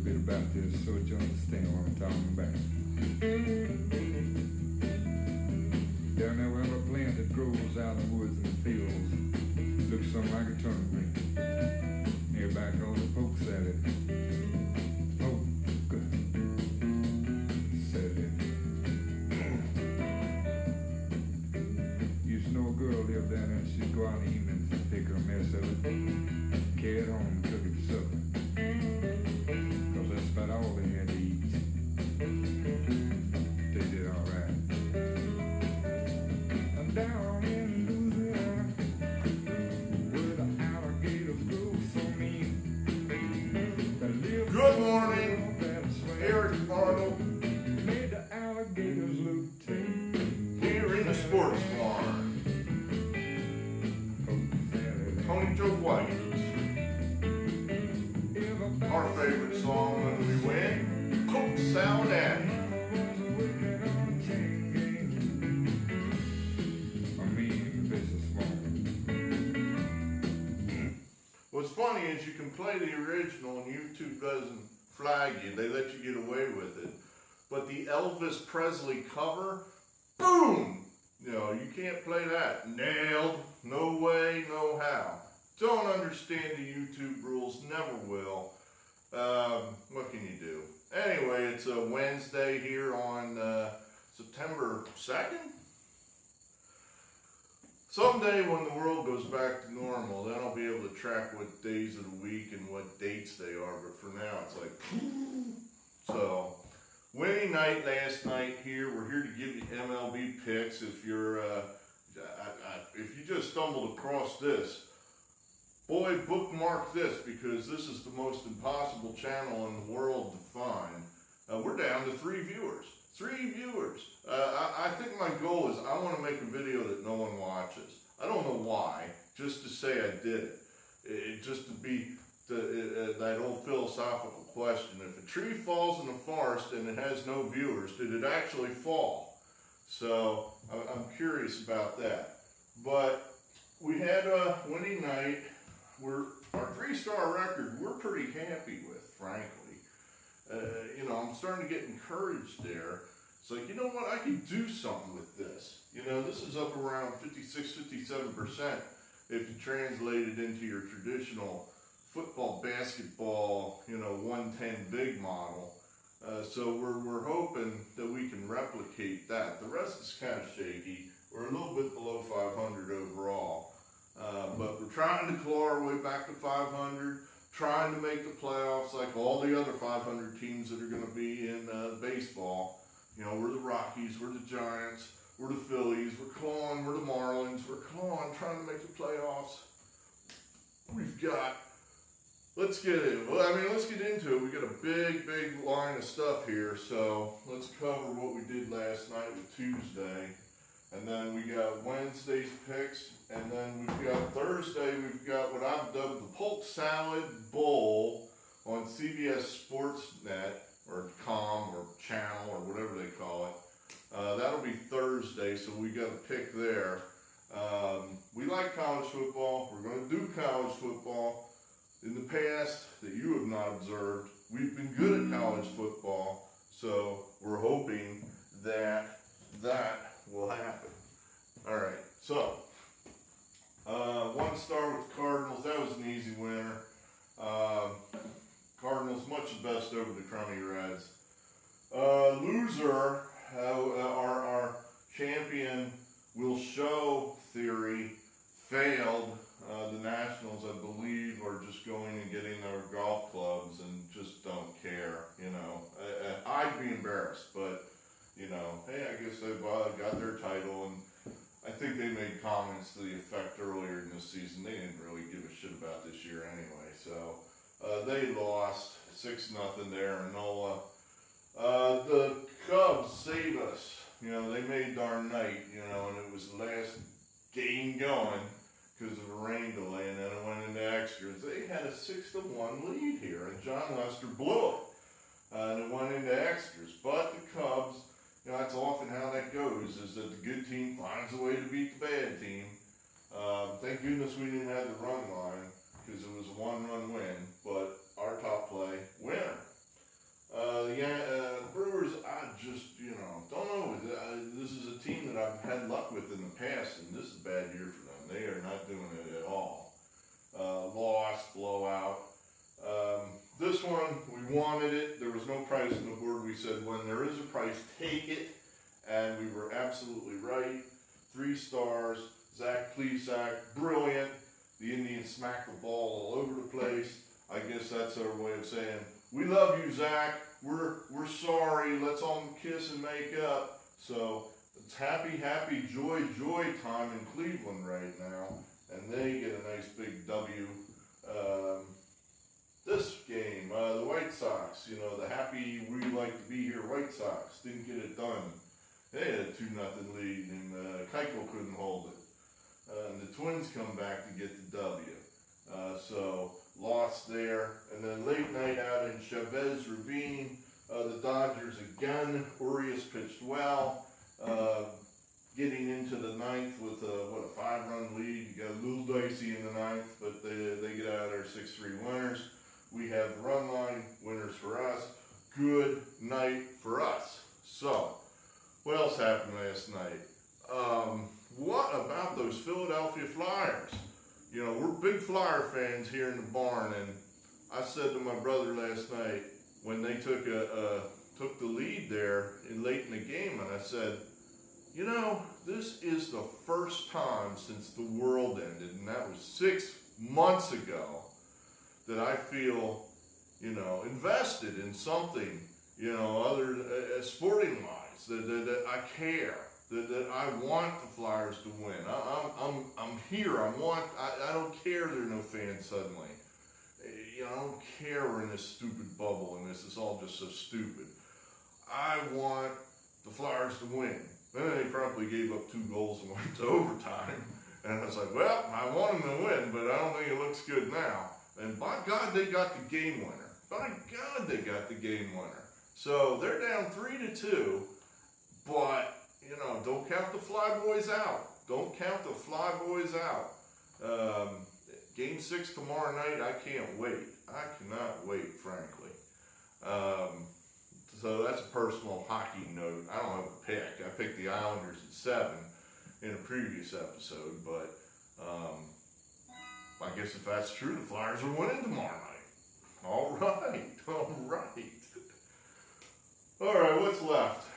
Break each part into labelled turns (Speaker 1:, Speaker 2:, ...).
Speaker 1: bit about this so that you understand what I'm talking about. Down there we have a plant that grows out in the woods and the fields. Looks something like a turnip green. Everybody calls it poke salad. Poke salad. Used to know a girl lived down there and she'd go out in the evenings and pick her a mess of it, carry it home and cook it for supper. Cause that's about all they had to eat. They did alright. I'm down in Louisiana, where the alligators grow so mean.
Speaker 2: Good morning, Eric Arnold,
Speaker 1: made the alligators look tame.
Speaker 2: here in the sports barn. Tony Joe White. Our favorite song when we win, Polk Salad Bowl. What's funny is you can play the original and YouTube doesn't flag you. They let you get away with it. But the Elvis Presley cover, boom! You know, you can't play that. Nailed. No way, no how. Don't understand the YouTube rules. Never will. What can you do? Anyway, it's a Wednesday here on September 2nd. Someday when the world goes back to normal, then I'll be able to track what days of the week and what dates they are. But for now, it's like, so winning night last night here. We're here to give you MLB picks. If you're, if you just stumbled across this, boy, bookmark this because this is the most impossible channel in the world to find. We're down to 3 viewers. 3 viewers. I think my goal is I want to make a video that no one watches. I don't know why, just to say I did it. Just to be that old philosophical question. If a tree falls in a forest and it has no viewers, did it actually fall? So I'm curious about that. But we had a winning night. Our 3-star record, we're pretty happy with, frankly. You know, I'm starting to get encouraged there. It's like, you know what, I can do something with this. You know, this is up around 56, 57% if you translate it into your traditional football, basketball, you know, 110 big model. So we're hoping that we can replicate that. The rest is kind of shaky. We're a little bit below 500 overall. But we're trying to claw our way back to 500, trying to make the playoffs like all the other 500 teams that are going to be in baseball. You know, we're the Rockies, we're the Giants, we're the Phillies, we're clawing, we're the Marlins, we're clawing, trying to make the playoffs. We've got, let's get into it. We got a big line of stuff here, so let's cover what we did last night with Tuesday. And then we got Wednesday's picks, and then we've got Thursday, we've got what I've dubbed the Polk Salad Bowl on CBS Sportsnet, or COM, or Channel, or whatever they call it. That'll be Thursday, so we got a pick there. We like college football. We're going to do college football. In the past, that you have not observed, we've been good at college football, so we're hoping that that will happen. All right, so 1 star with the Cardinals. That was an easy winner. Cardinals much the best over the crummy Reds. Loser, our champion will show theory failed. The Nationals, I believe, are just going and getting their golf clubs and just don't care. You know, I'd be embarrassed, but you know, hey, I guess they've got their title, and I think they made comments to the effect earlier in the season. They didn't really give a shit about this year anyway, so they lost 6-0 there in NOLA. The Cubs save us. You know, they made our night, you know, and it was the last game going because of a rain delay, and then it went into extras. They had a 6-1 lead here, and John Lester blew it. And it went into extras. But the Cubs, you know, that's often how that goes, is that the good team finds a way to beat the bad team. Thank goodness we didn't have the run line, because it was a 1-run win, but our top play, winner. this one, we wanted it. There was no price on the board. We said, when there is a price, take it. And we were absolutely right. 3 stars. Zach Plesac, brilliant. The Indians smacked the ball all over the place. I guess that's our way of saying, we love you, Zach. We're sorry. Let's all kiss and make up. So it's happy, happy, joy, joy time in Cleveland right now. And they get a nice big W. This game, the White Sox, you know, the happy, we like to be here White Sox, didn't get it done. They had a 2-0 lead, and Keuchel couldn't hold it. And the Twins come back to get the W. So, lost there. And then late night out in Chavez Ravine, the Dodgers again. Urias pitched well. Getting into the 9th with a 5-run lead. You got a little dicey in the 9th, but they get out of there 6-3 winners. We have the run line winners for us. Good night for us. So, what else happened last night? What about those Philadelphia Flyers? You know, we're big Flyer fans here in the barn, and I said to my brother last night when they took the lead there late in the game, and I said, you know, this is the first time since the world ended, and that was 6 months ago, that I feel, you know, invested in something, you know, other sporting wise, that I care, that I want the Flyers to win. I'm here. I don't care there are no fans suddenly. You know, I don't care we're in this stupid bubble and this is all just so stupid. I want the Flyers to win. Then they probably gave up 2 goals and went to overtime. And I was like, well, I want them to win, but I don't think it looks good now. And by God, they got the game winner. By God, they got the game winner. So they're down 3-2, but, you know, don't count the Flyboys out. Don't count the Flyboys out. Game 6 tomorrow night, I can't wait. I cannot wait, frankly. So that's a personal hockey note. I don't have a pick. I picked the Islanders at 7 in a previous episode, but I guess if that's true, the Flyers are winning tomorrow night. All right. All right, what's left?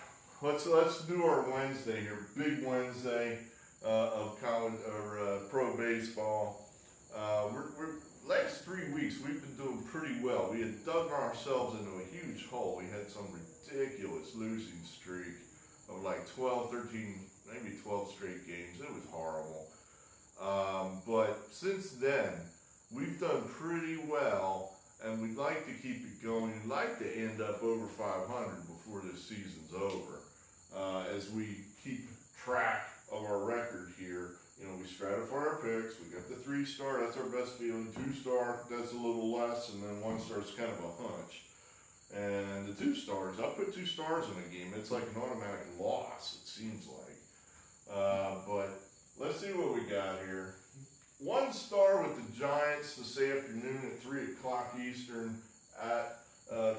Speaker 2: Let's do our Wednesday here. Big Wednesday of college or pro baseball. We're last 3 weeks we've been doing pretty well. We had dug ourselves into a huge hole. We had some ridiculous losing streak of like 12, 13, maybe 12 straight games. It was horrible. But since then, we've done pretty well, and we'd like to keep it going. We'd like to end up over 500 before this season's over. As we keep track of our record here, you know, we stratify our picks. We got the 3-star, that's our best feeling. 2-star, that's a little less, and then 1-star is kind of a hunch. And the 2 stars, I'll put 2 stars in a game. It's like an automatic loss, it seems like. But let's see what we got here. 1 star with the Giants this afternoon at 3 o'clock Eastern at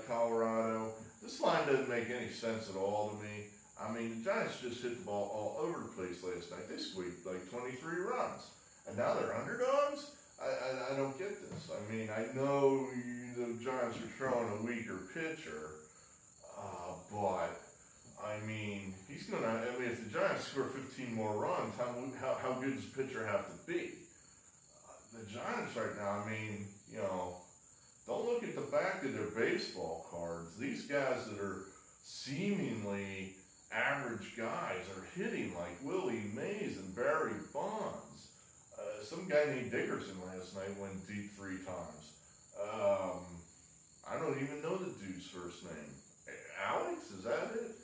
Speaker 2: Colorado. This line doesn't make any sense at all to me. I mean, the Giants just hit the ball all over the place last night. They squeaked like 23 runs. And now they're underdogs? I don't get this. I mean, I know the Giants are throwing a weaker pitcher, but, I mean, if the Giants score 15 more runs, how good does the pitcher have to be? The Giants right now, I mean, you know, don't look at the back of their baseball cards. These guys that are seemingly average guys are hitting like Willie Mays and Barry Bonds. Some guy named Dickerson last night went deep 3 times. I don't even know the dude's first name. Alex, is that it?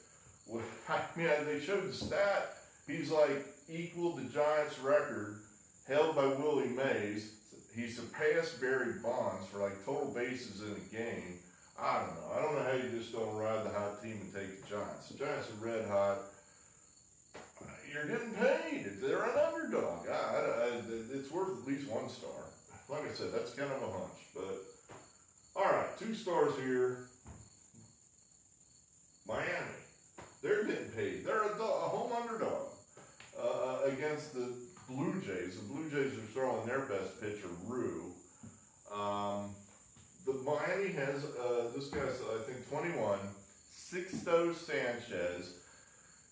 Speaker 2: Well, I mean, they showed the stat. He's like equaled the Giants record held by Willie Mays. He surpassed Barry Bonds for like total bases in a game. I don't know. I don't know how you just don't ride the hot team and take the Giants. The Giants are red hot. You're getting paid. They're an underdog. It's worth at least 1 star. Like I said, that's kind of a hunch. But, all right, 2 stars here. Miami. They're getting paid. They're a home underdog against the Blue Jays. The Blue Jays are throwing their best pitcher, Rue. The Miami Miami has, this guy's, I think, 21, Sixto Sanchez.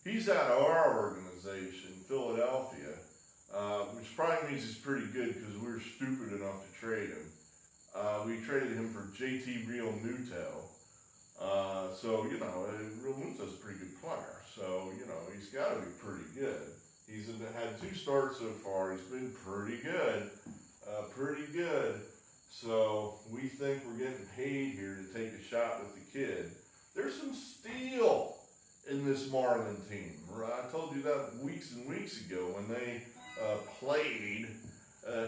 Speaker 2: He's out of our organization, Philadelphia, which probably means he's pretty good because we were stupid enough to trade him. We traded him for JT Real Muto. So, you know, Real Muto's a pretty good player. So, you know, he's got to be pretty good. He's had 2 starts so far. He's been pretty good. Pretty good. So, we think we're getting paid here to take a shot with the kid. There's some steel in this Marlin team. I told you that weeks and weeks ago when they played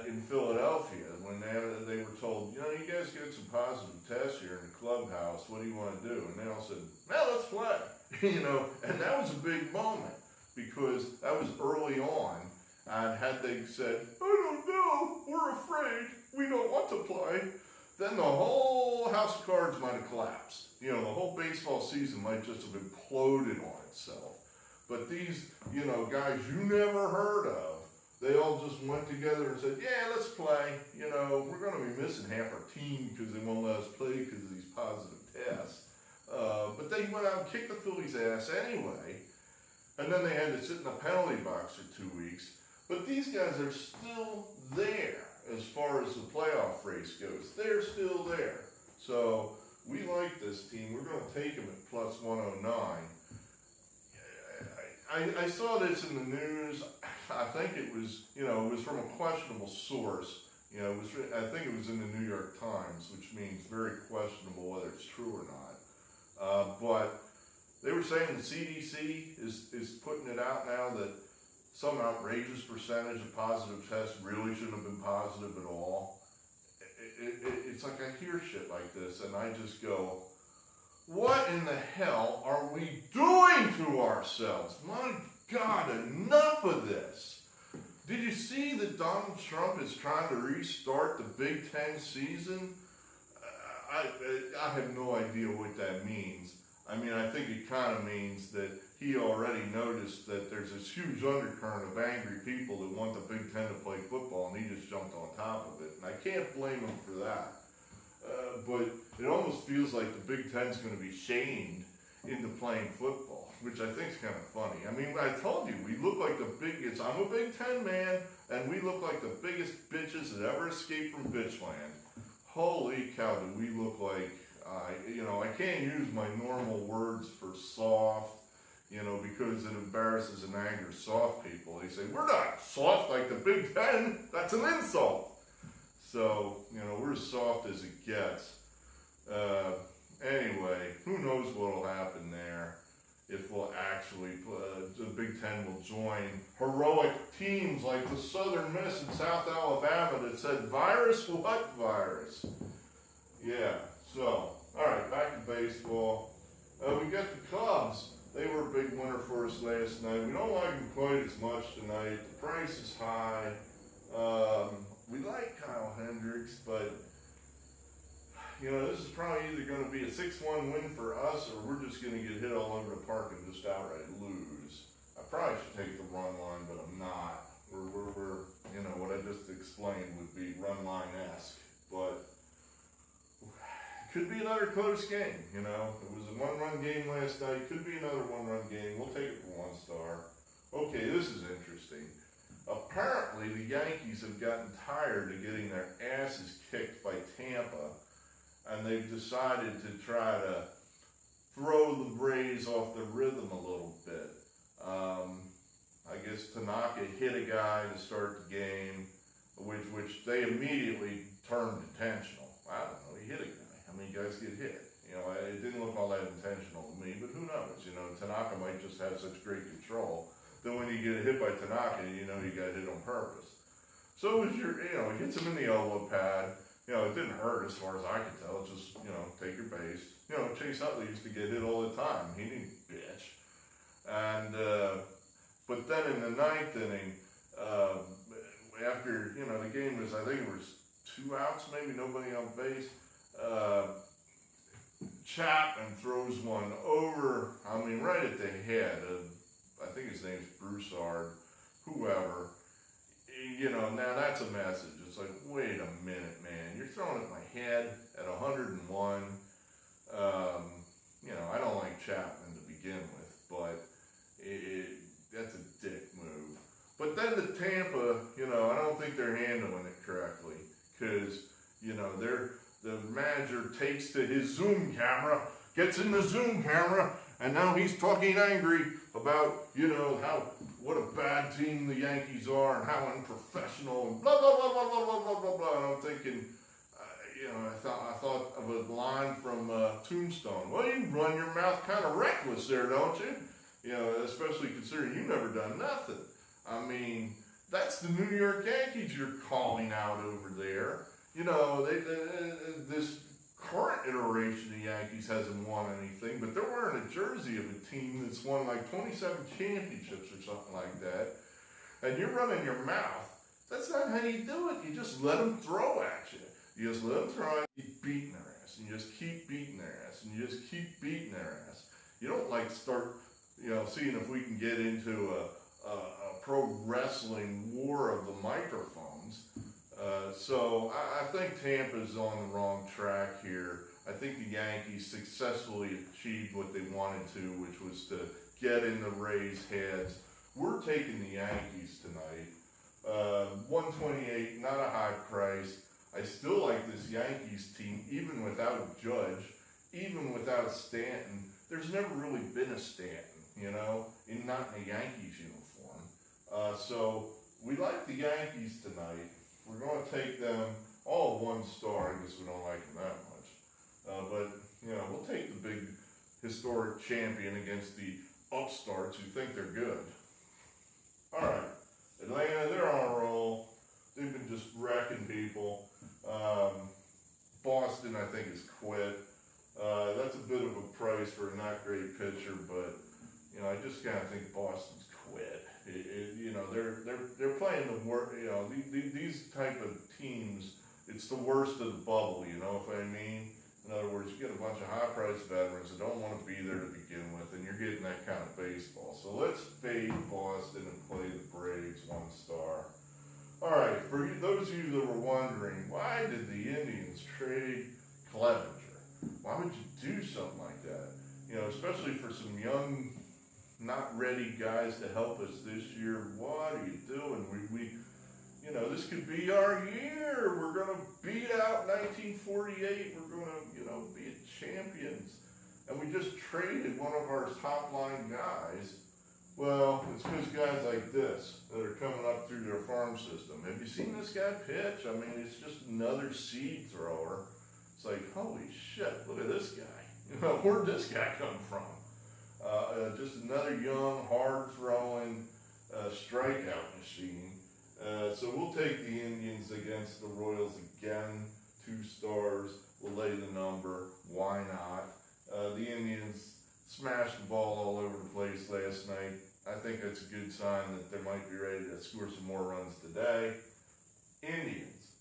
Speaker 2: in Philadelphia, when they were told, you know, you guys get some positive tests here in the clubhouse, what do you want to do? And they all said, well, let's play. You know, and that was a big moment because that was early on. And had they said, I don't know, we're afraid, we don't want to play, then the whole house of cards might have collapsed. You know, the whole baseball season might just have imploded on itself. But these, you know, guys you never heard of, they all just went together and said, yeah, let's play. You know, we're going to be missing half our team because they won't let us play because of these positive tests. But they went out and kicked the Phillies' ass anyway. And then they had to sit in the penalty box for 2 weeks. But these guys are still there as far as the playoff race goes. They're still there. So we like this team. We're going to take them at plus 109. I saw this in the news. I think it was, you know, it was from a questionable source. You know, I think it was in the New York Times, which means very questionable whether it's true or not. But they were saying the CDC is putting it out now that some outrageous percentage of positive tests really shouldn't have been positive at all. It's like I hear shit like this and I just go, what in the hell are we doing to ourselves? My God, enough of this. Did you see that Donald Trump is trying to restart the Big Ten season? I have no idea what that means. I mean, I think it kind of means that he already noticed that there's this huge undercurrent of angry people that want the Big Ten to play football, and he just jumped on top of it. And I can't blame him for that. But it almost feels like the Big Ten's going to be shamed into playing football, which I think is kind of funny. I mean, I told you, we look like I'm a Big Ten man, and we look like the biggest bitches that ever escaped from bitchland. Holy cow, do we look like, you know, I can't use my normal words for soft, you know, because it embarrasses and angers soft people. They say, we're not soft like the Big Ten, that's an insult. So, you know, we're as soft as it gets. Anyway, who knows what will happen there if we'll actually, the Big Ten will join heroic teams like the Southern Miss in South Alabama that said, virus, what virus? Yeah, so, all right, back to baseball. We got the Cubs. They were a big winner for us last night. We don't like them quite as much tonight. The price is high. We like Kyle Hendricks, but, you know, this is probably either going to be a 6-1 win for us or we're just going to get hit all over the park and just outright lose. I probably should take the run line, but I'm not. We're you know, what I just explained would be run line-esque, but it could be another close game, you know. It was a 1-run game last night. Could be another 1-run game. We'll take it for 1 star. Okay, this is interesting. Apparently, the Yankees have gotten tired of getting their asses kicked by Tampa, and they've decided to try to throw the Braves off the rhythm a little bit. I guess Tanaka hit a guy to start the game, which they immediately turned intentional. I don't know, he hit a guy. How many guys get hit? You know, it didn't look all that intentional to me, but who knows? You know, Tanaka might just have such great control. Then when you get hit by Tanaka, you know you got hit on purpose. So it was you know, he hits him in the elbow pad. You know, it didn't hurt as far as I could tell. It just, you know, take your base. You know, Chase Utley used to get hit all the time. He didn't bitch. And, but then in the 9th inning, after, you know, the game was, I think it was 2 outs, maybe nobody on base, Chapman throws one over, I mean, right at the head of, I think his name's Broussard, whoever. You know, now that's a message. It's like, wait a minute, man, you're throwing at my head at 101. I don't like Chapman to begin with, but that's a dick move. But then the Tampa, I don't think they're handling it correctly, because, the manager takes to his Zoom camera, gets in the Zoom camera, and now he's talking angry about, what a bad team the Yankees are and how unprofessional and blah, blah, blah, blah, blah, blah, blah, blah, blah. And I'm thinking, I thought of a line from Tombstone. Well, you run your mouth kind of reckless there, don't you? Especially considering you've never done nothing. I mean, that's the New York Yankees you're calling out over there. This current iteration of the Yankees hasn't won anything, but they're wearing a jersey of a team that's won like 27 championships or something like that. And you're running your mouth. That's not how you do it. You just let them throw at you. You just let them throw at you, keep beating their ass, and you just keep beating their ass, and you just keep beating their ass. You don't start, seeing if we can get into a pro wrestling war of the microphones. So I think Tampa's on the wrong track here. I think the Yankees successfully achieved what they wanted to, which was to get in the Rays' heads. We're taking the Yankees tonight. 128, not a high price. I still like this Yankees team, even without Judge, even without Stanton. There's never really been a Stanton, not in a Yankees uniform. So we like the Yankees tonight. We're going to take them all 1 star. I guess we don't like them that much. But we'll take the big historic champion against the upstarts who think they're good. All right, Atlanta, they're on a roll. They've been just wrecking people. Boston, I think, has quit. That's a bit of a price for a not great pitcher, but I just kind of think Boston's quit. They're playing the worst. These type of teams, it's the worst of the bubble. You know what I mean? In other words, you get a bunch of high-priced veterans that don't want to be there to begin with, and you're getting that kind of baseball. So let's fade Boston and play the Braves 1 star. All right, for those of you that were wondering, why did the Indians trade Clevenger? Why would you do something like that? Especially for some young, not ready guys to help us this year. What are you doing? We this could be our year. We're going to beat out 1948. We're going to, be champions. And we just traded one of our top line guys. Well, it's because guys like this that are coming up through their farm system. Have you seen this guy pitch? I mean, it's just another seed thrower. It's like, holy shit, look at this guy. Where'd this guy come from? Just another young, hard-throwing strikeout machine. So we'll take the Indians against the Royals again. 2 stars. We'll lay the number. Why not? The Indians smashed the ball all over the place last night. I think that's a good sign that they might be ready to score some more runs today. Indians.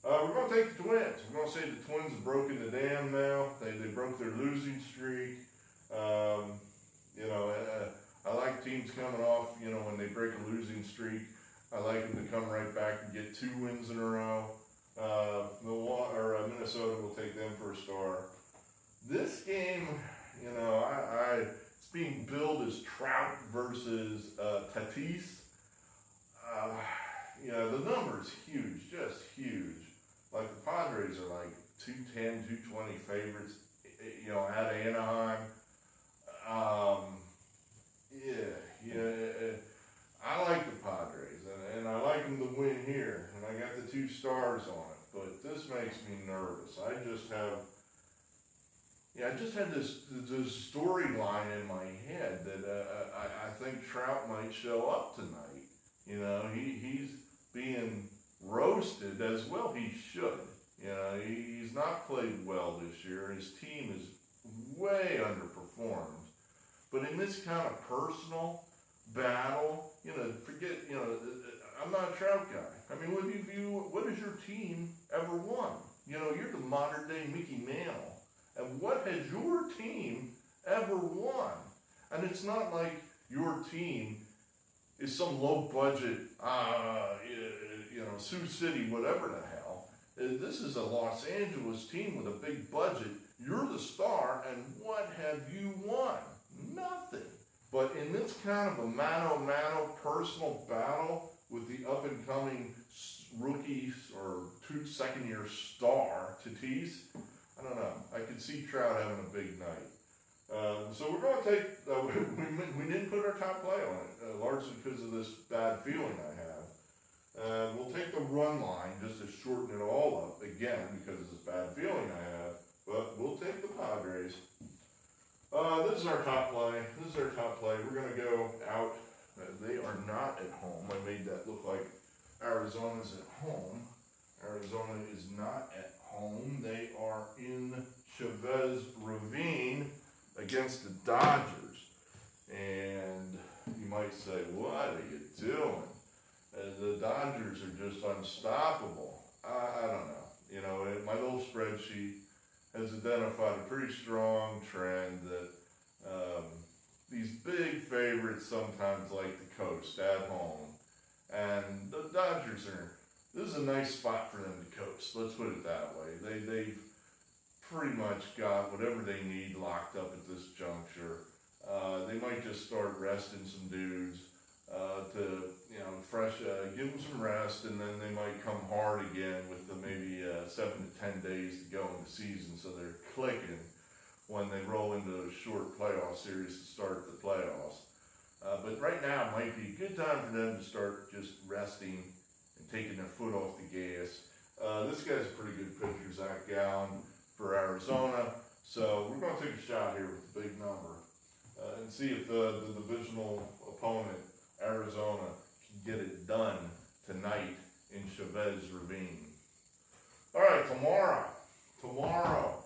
Speaker 2: We're going to take the Twins. We're going to say the Twins have broken the dam now. They broke their losing streak. I like teams coming off, when they break a losing streak. I like them to come right back and get 2 wins in a row. Minnesota will take them for a star. This game, it's being billed as Trout versus Tatis. The number is huge, just huge. Like the Padres are like 210, 220 favorites, at Anaheim. I like the Padres, and I like them to win here, and I got the 2 stars on it, but this makes me nervous. I just had this storyline in my head that I think Trout might show up tonight. He's being roasted as well. He should. He's not played well this year. His team is way underperformed. But in this kind of personal battle, I'm not a Trout guy. I mean, what has your team ever won? You're the modern day Mickey Mantle. And what has your team ever won? And it's not like your team is some low budget, Sioux City, whatever the hell. This is a Los Angeles team with a big budget. You're the star, and what have you won? Nothing. But in this kind of a mano-mano personal battle with the up-and-coming rookies or second-year star, Tatis, I don't know. I could see Trout having a big night. So we're going to take, we didn't put our top play on it, largely because of this bad feeling I have. We'll take the run line just to shorten it all up, again, because of this bad feeling I have, but we'll take the Padres. This is our top play. We're going to go out. They are not at home. I made that look like Arizona's at home. Arizona is not at home. They are in Chavez Ravine against the Dodgers. And you might say, what are you doing? The Dodgers are just unstoppable. I don't know. You know, my little spreadsheet has identified a pretty strong trend that these big favorites sometimes like the coast at home. And the Dodgers this is a nice spot for them to coast. Let's put it that way. They've pretty much got whatever they need locked up at this juncture. They might just start resting some dudes to, give them some rest, and then they might come hard again with maybe 7 to 10 days to go in the season, so they're clicking when they roll into a short playoff series to start the playoffs. But right now it might be a good time for them to start just resting and taking their foot off the gas. This guy's a pretty good pitcher, Zach Gallen, for Arizona. So we're going to take a shot here with the big number and see if the divisional opponent, Arizona, can get it done tonight in Chavez Ravine. All right, tomorrow,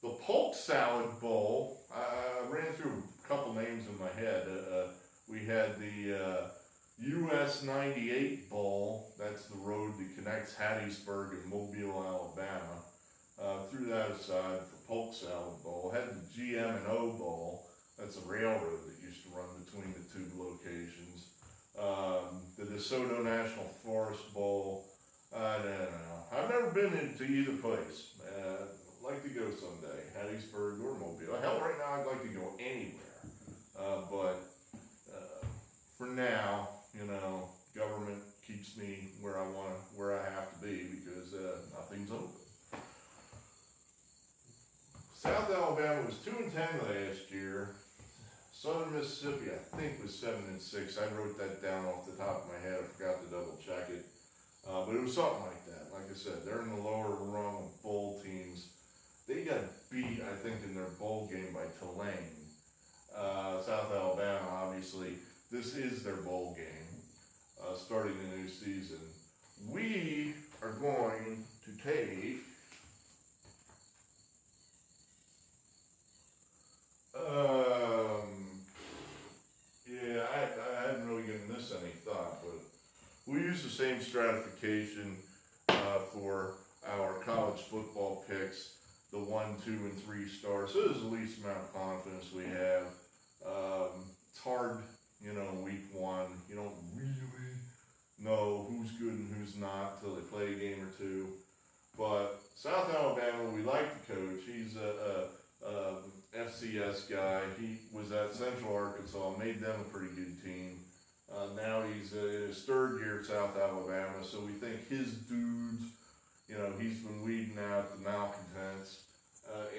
Speaker 2: the Polk Salad Bowl. I ran through a couple names in my head. We had the US 98 Bowl. That's the road that connects Hattiesburg and Mobile, Alabama. Threw that aside for Polk Salad Bowl. Had the GM&O Bowl. That's a railroad that used to run between the two locations. The DeSoto National Forest Bowl. I don't know. I've never been to either place. I'd like to go someday, Hattiesburg or Mobile. Hell, right now I'd like to go anywhere. But for now, government keeps me where I have to be because nothing's open. South Alabama was 2-10 last year. Southern Mississippi, I think, was 7-6. I wrote that down off the top of my head. I forgot to double check it. But it was something like that. Like I said, they're in the lower rung of bowl teams. They got beat, I think, in their bowl game by Tulane. South Alabama, obviously, this is their bowl game, starting the new season. We are going to take I hadn't really given this any thought, but we use the same stratification for our college football picks, the 1, 2, and 3 stars. So this is the least amount of confidence we have. It's hard, week one. You don't really know who's good and who's not until they play a game or two. But South Alabama, we like the coach. He's a FCS guy. He was at Central Arkansas, made them a pretty good team. Now he's in his third year at South Alabama, so we think his dudes, he's been weeding out the malcontents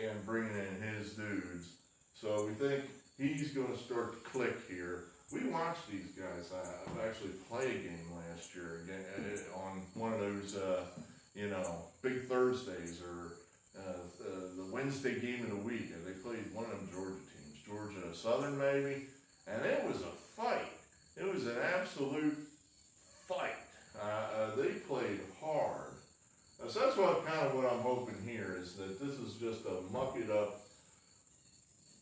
Speaker 2: and bringing in his dudes. So we think he's going to start to click here. We watched these guys. I've actually played a game last year again on one of those, Big Thursdays or the Wednesday game of the week. And they played one of them Georgia teams, Georgia Southern maybe, and it was a fight. It was an absolute fight. They played hard. So that's what I'm hoping here is that this is just a muck it up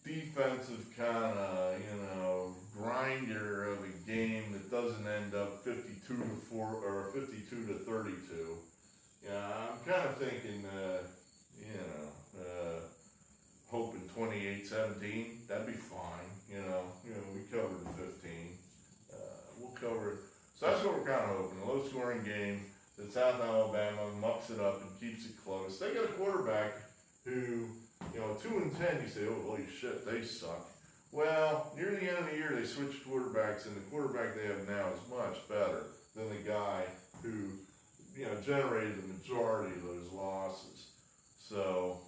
Speaker 2: defensive kind of, grinder of a game that doesn't end up 52-4 or 52-32. I'm kind of thinking, hoping 28-17. That'd be fine. We covered the 15. We'll cover it. So that's what we're kind of hoping. A low-scoring game. that South Alabama mucks it up and keeps it close. They got a quarterback who, 2-10, you say, oh, holy shit, they suck. Well, near the end of the year, they switched quarterbacks, and the quarterback they have now is much better than the guy who, generated the majority of those losses. So,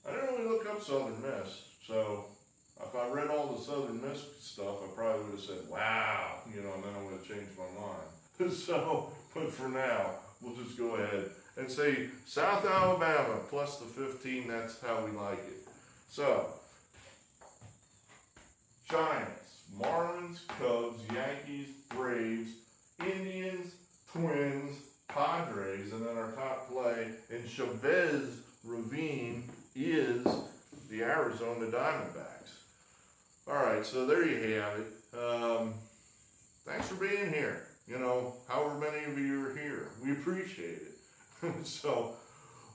Speaker 2: I didn't really look up Southern Miss. So, if I read all the Southern Miss stuff, I probably would have said, wow, and then I would have changed my mind. So, but for now, we'll just go ahead and say South Alabama plus the 15, that's how we like it. So, Giants, Marlins, Cubs, Yankees, Braves, Indians, Twins, Padres, and then our top play in Chavez Ravine is the Arizona Diamondbacks. All right, so there you have it. Thanks for being here. However many of you are here, we appreciate it. So,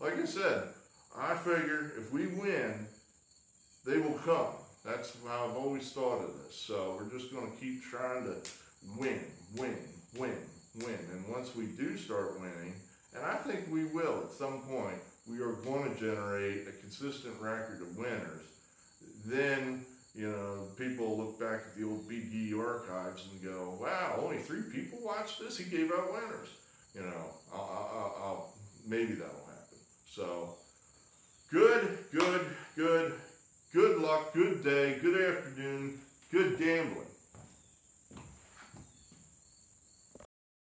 Speaker 2: like I said, I figure if we win, they will come. That's how I've always thought of this. So we're just going to keep trying to win. And once we do start winning, and I think we will at some point, we are going to generate a consistent record of winners. Then, people look back at the old Big E archives and go, wow, only 3 people watched this? He gave out winners. Maybe that'll happen. So, good luck, good day, good afternoon.